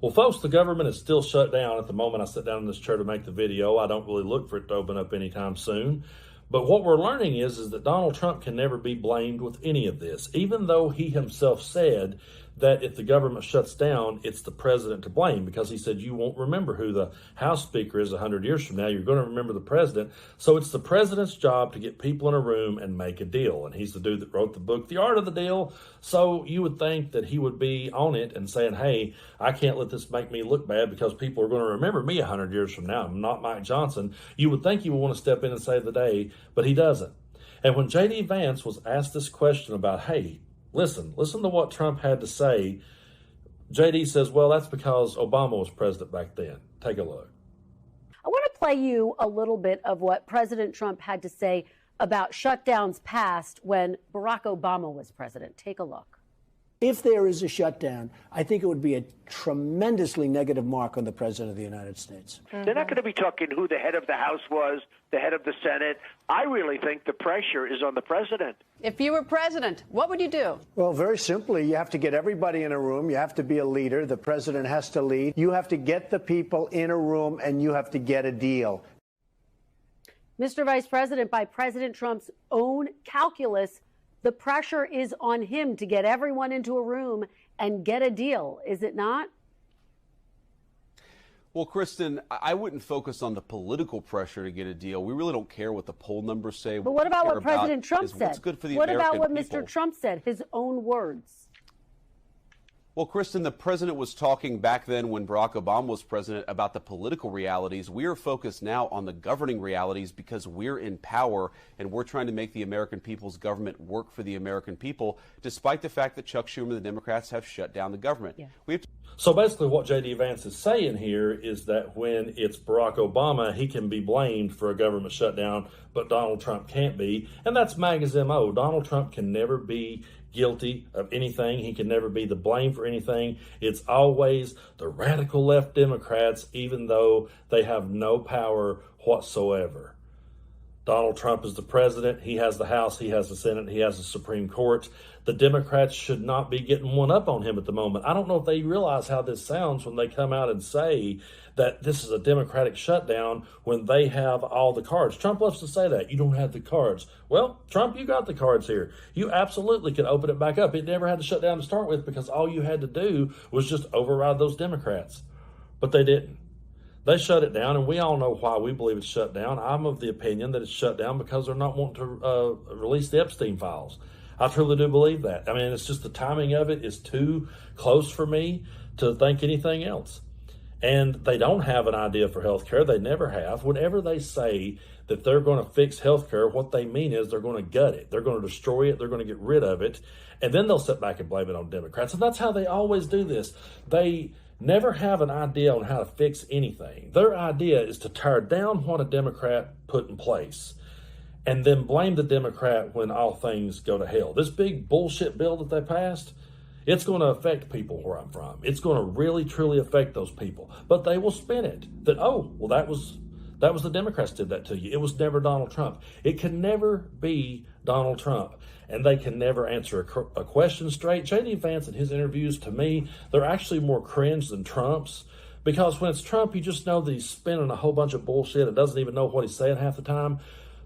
Well, folks, the government is still shut down at the moment I sit down in this chair to make the video. I don't really look for it to open up anytime soon. But what we're learning is that Donald Trump can never be blamed with any of this, even though he himself said that if the government shuts down, it's the president to blame, because he said you won't remember who the House Speaker is 100 years from now. You're going to remember the president. So it's the president's job to get people in a room and make a deal. And he's the dude that wrote the book, The Art of the Deal. So you would think that he would be on it and saying, hey, I can't let this make me look bad because people are going to remember me 100 years from now. I'm not Mike Johnson. You would think he would want to step in and save the day, but he doesn't. And when J.D. Vance was asked this question about, hey, listen to what Trump had to say, J.D. says, well, that's because Obama was president back then. Take a look. I want to play you a little bit of what President Trump had to say about shutdowns past when Barack Obama was president. Take a look. If there is a shutdown, I think it would be a tremendously negative mark on the President of the United States. They're not going to be talking who the head of the House was, the head of the Senate. I really think the pressure is on the president. If you were president, what would you do? Well, very simply, you have to get everybody in a room. You have to be a leader. The president has to lead. You have to get the people in a room, and you have to get a deal. Mr. Vice President, by President Trump's own calculus, the pressure is on him to get everyone into a room and get a deal, is it not? Well, Kristen, I wouldn't focus on the political pressure to get a deal. We really don't care what the poll numbers say. But what about what President Trump said? What's good for the What American about what people. Mr. Trump said, his own words? Well, Kristen, the president was talking back then when Barack Obama was president about the political realities. We are focused now on the governing realities because we're in power and we're trying to make the American people's government work for the American people, despite the fact that Chuck Schumer and the Democrats have shut down the government. Yeah. So basically what J.D. Vance is saying here is that when it's Barack Obama, he can be blamed for a government shutdown, but Donald Trump can't be. And that's Maga's MO. Donald Trump can never be guilty of anything. He can never be the blame for anything. It's always the radical left Democrats, even though they have no power whatsoever. Donald Trump is the president. He has the House. He has the Senate. He has the Supreme Court. The Democrats should not be getting one up on him at the moment. I don't know if they realize how this sounds when they come out and say that this is a Democratic shutdown when they have all the cards. Trump loves to say that. You don't have the cards. Well, Trump, you got the cards here. You absolutely could open it back up. It never had to shut down to start with because all you had to do was just override those Democrats. But they didn't. They shut it down, and we all know why we believe it's shut down. I'm of the opinion that it's shut down because they're not wanting to release the Epstein files. I truly do believe that. I mean, it's just the timing of it is too close for me to think anything else. And they don't have an idea for health care. They never have. Whenever they say that they're going to fix health care, what they mean is they're going to gut it. They're going to destroy it. They're going to get rid of it. And then they'll sit back and blame it on Democrats. And that's how they always do this. They never have an idea on how to fix anything. Their idea is to tear down what a Democrat put in place and then blame the Democrat when all things go to hell. This big bullshit bill that they passed, it's going to affect people where I'm from. It's going to really, truly affect those people. But they will spin it that, oh, well, that was the Democrats did that to you. It was never Donald Trump. It can never be Donald Trump. And they can never answer a question straight. J.D. Vance in his interviews, to me, they're actually more cringe than Trump's. Because when it's Trump, you just know that he's spinning a whole bunch of bullshit and doesn't even know what he's saying half the time.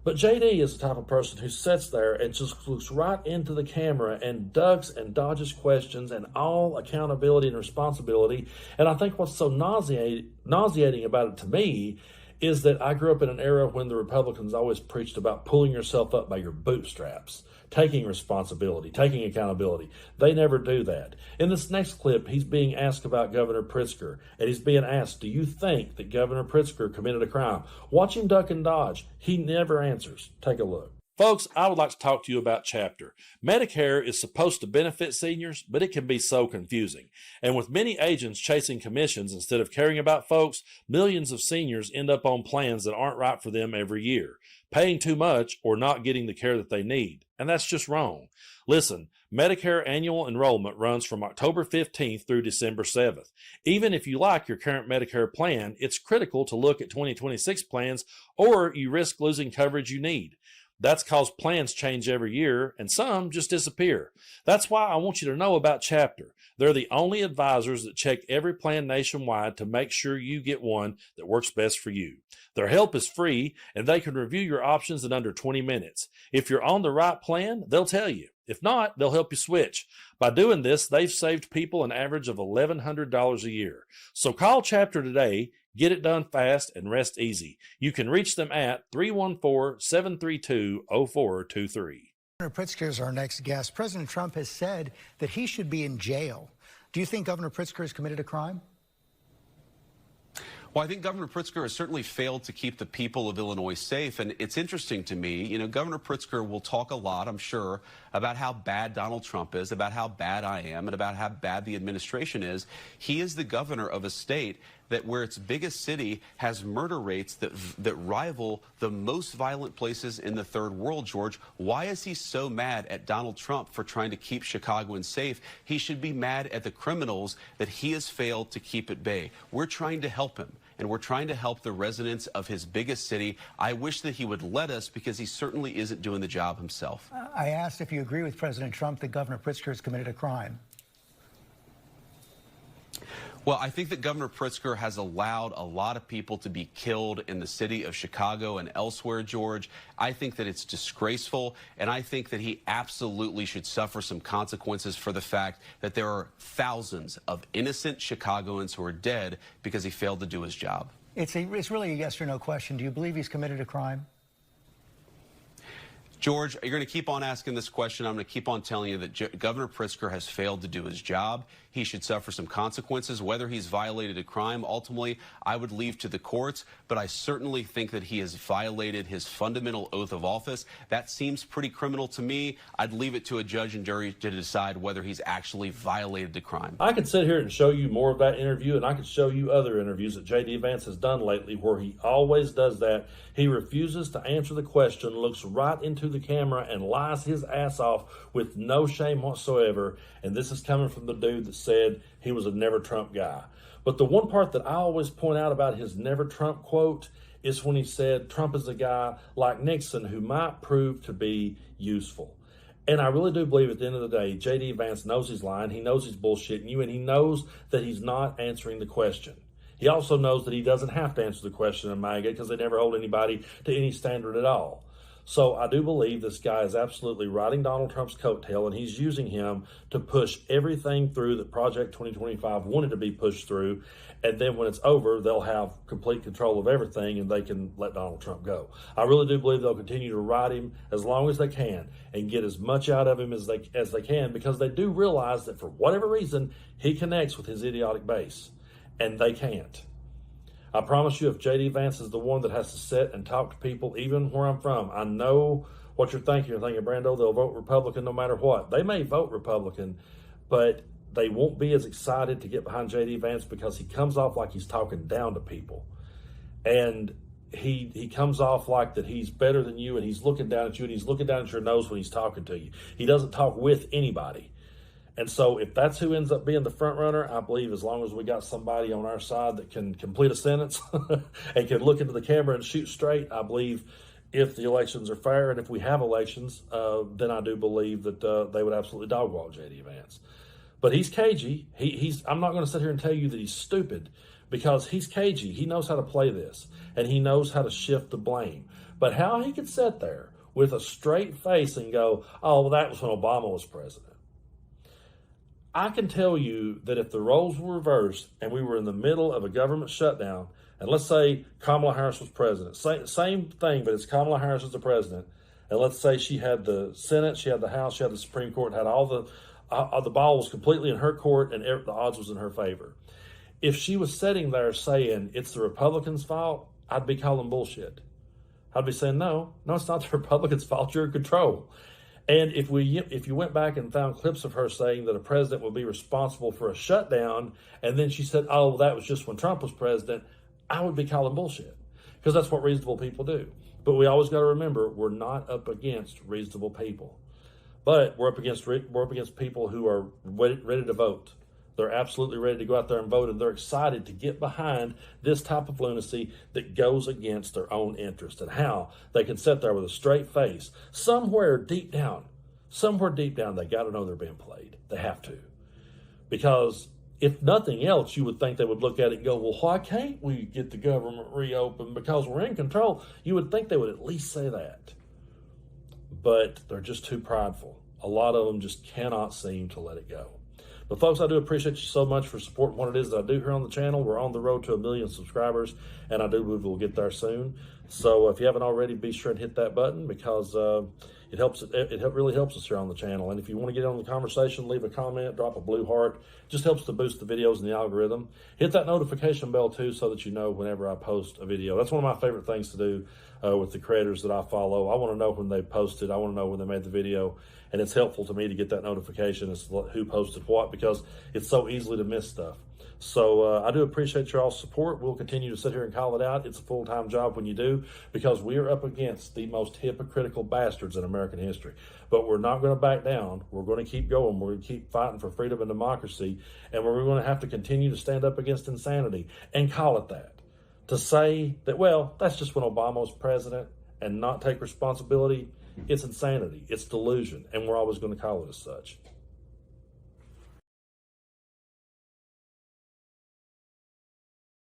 But J.D. is the type of person who sits there and just looks right into the camera and ducks and dodges questions and all accountability and responsibility. And I think what's so nauseating about it to me is that I grew up in an era when the Republicans always preached about pulling yourself up by your bootstraps, taking responsibility, taking accountability. They never do that. In this next clip, he's being asked about Governor Pritzker, and he's being asked, do you think that Governor Pritzker committed a crime? Watch him duck and dodge. He never answers. Take a look. Folks, I would like to talk to you about Chapter. Medicare is supposed to benefit seniors, but it can be so confusing. And with many agents chasing commissions instead of caring about folks, millions of seniors end up on plans that aren't right for them every year, paying too much or not getting the care that they need. And that's just wrong. Listen, Medicare annual enrollment runs from October 15th through December 7th. Even if you like your current Medicare plan, it's critical to look at 2026 plans or you risk losing coverage you need. That's because plans change every year and some just disappear. That's why I want you to know about Chapter. They're the only advisors that check every plan nationwide to make sure you get one that works best for you. Their help is free and they can review your options in under 20 minutes. If you're on the right plan, they'll tell you. If not, they'll help you switch. By doing this, they've saved people an average of $1,100 a year. So call Chapter today, get it done fast, and rest easy. You can reach them at 314-732-0423. Governor Pritzker is our next guest. President Trump has said that he should be in jail. Do you think Governor Pritzker has committed a crime? Well, I think Governor Pritzker has certainly failed to keep the people of Illinois safe. And it's interesting to me, you know, Governor Pritzker will talk a lot, I'm sure, about how bad Donald Trump is, about how bad I am, and about how bad the administration is. He is the governor of a state that where its biggest city has murder rates that rival the most violent places in the third world, George. Why is he so mad at Donald Trump for trying to keep Chicagoans safe? He should be mad at the criminals that he has failed to keep at bay. We're trying to help him, and we're trying to help the residents of his biggest city. I wish that he would let us, because he certainly isn't doing the job himself. I asked if you agree with President Trump that Governor Pritzker has committed a crime. Well, I think that Governor Pritzker has allowed a lot of people to be killed in the city of Chicago and elsewhere, George. I think that it's disgraceful, and I think that he absolutely should suffer some consequences for the fact that there are thousands of innocent Chicagoans who are dead because he failed to do his job. It's really a yes or no question. Do you believe he's committed a crime? George, you're going to keep on asking this question. I'm going to keep on telling you that Governor Pritzker has failed to do his job. He should suffer some consequences. Whether he's violated a crime, ultimately, I would leave to the courts. But I certainly think that he has violated his fundamental oath of office. That seems pretty criminal to me. I'd leave it to a judge and jury to decide whether he's actually violated the crime. I could sit here and show you more of that interview, and I could show you other interviews that J.D. Vance has done lately where he always does that. He refuses to answer the question, looks right into the camera, and lies his ass off with no shame whatsoever. And this is coming from the dude that said he was a never Trump guy. But the one part that I always point out about his never Trump quote is when he said Trump is a guy like Nixon who might prove to be useful. And I really do believe at the end of the day, J.D. Vance knows he's lying. He knows he's bullshitting you, and he knows that he's not answering the question. He also knows that he doesn't have to answer the question in Maga because they never hold anybody to any standard at all. So I do believe this guy is absolutely riding Donald Trump's coattail, and he's using him to push everything through that Project 2025 wanted to be pushed through. And then when it's over, they'll have complete control of everything and they can let Donald Trump go. I really do believe they'll continue to ride him as long as they can and get as much out of him as they can, because they do realize that for whatever reason, he connects with his idiotic base, and they can't. I promise you, if J.D. Vance is the one that has to sit and talk to people, even where I'm from, I know what you're thinking. You're thinking, Brando, they'll vote Republican no matter what. They may vote Republican, but they won't be as excited to get behind J.D. Vance because he comes off like he's talking down to people. And he comes off like that he's better than you, and he's looking down at you, and he's looking down at your nose when he's talking to you. He doesn't talk with anybody. And so if that's who ends up being the front runner, I believe as long as we got somebody on our side that can complete a sentence and can look into the camera and shoot straight, I believe if the elections are fair and if we have elections, then I do believe that they would absolutely dogwalk J.D. Vance. But he's cagey. I'm not going to sit here and tell you that he's stupid, because he's cagey. He knows how to play this, and he knows how to shift the blame. But how he could sit there with a straight face and go, oh, well, that was when Obama was president. I can tell you that if the roles were reversed and we were in the middle of a government shutdown, and let's say Kamala Harris was president, same thing, but it's Kamala Harris as the president, and let's say she had the Senate, she had the House, she had the Supreme Court, had all the ball was completely in her court, and the odds was in her favor. If she was sitting there saying it's the Republicans' fault, I'd be calling bullshit. I'd be saying, no, it's not the Republicans' fault, you're in control. And if you went back and found clips of her saying that a president would be responsible for a shutdown, and then she said, oh, that was just when Trump was president, I would be calling bullshit, because that's what reasonable people do. But we always got to remember, we're not up against reasonable people, but we're up against people who are ready to vote. They're absolutely ready to go out there and vote, and they're excited to get behind this type of lunacy that goes against their own interest, and how they can sit there with a straight face. Somewhere deep down, they got to know they're being played. They have to. Because if nothing else, you would think they would look at it and go, well, why can't we get the government reopened? Because we're in control. You would think they would at least say that. But they're just too prideful. A lot of them just cannot seem to let it go. But folks, I do appreciate you so much for supporting what it is that I do here on the channel. We're on the road to 1 million subscribers, and I do believe we'll get there soon. So if you haven't already, be sure and hit that button, because it helps. It really helps us here on the channel. And if you want to get on the conversation, leave a comment, drop a blue heart. Just helps to boost the videos and the algorithm. Hit that notification bell too, so that you know whenever I post a video. That's one of my favorite things to do with the creators that I follow. I want to know when they posted. I want to know when they made the video. And it's helpful to me to get that notification as to who posted what, because it's so easily to miss stuff. So I do appreciate your all's support. We'll continue to sit here and call it out. It's a full-time job when you do, because we are up against the most hypocritical bastards in American history. But we're not going to back down. We're going to keep going. We're going to keep fighting for freedom and democracy. And we're going to have to continue to stand up against insanity and call it that. To say that, well, that's just when Obama was president, and not take responsibility, it's insanity. It's delusion. And we're always going to call it as such.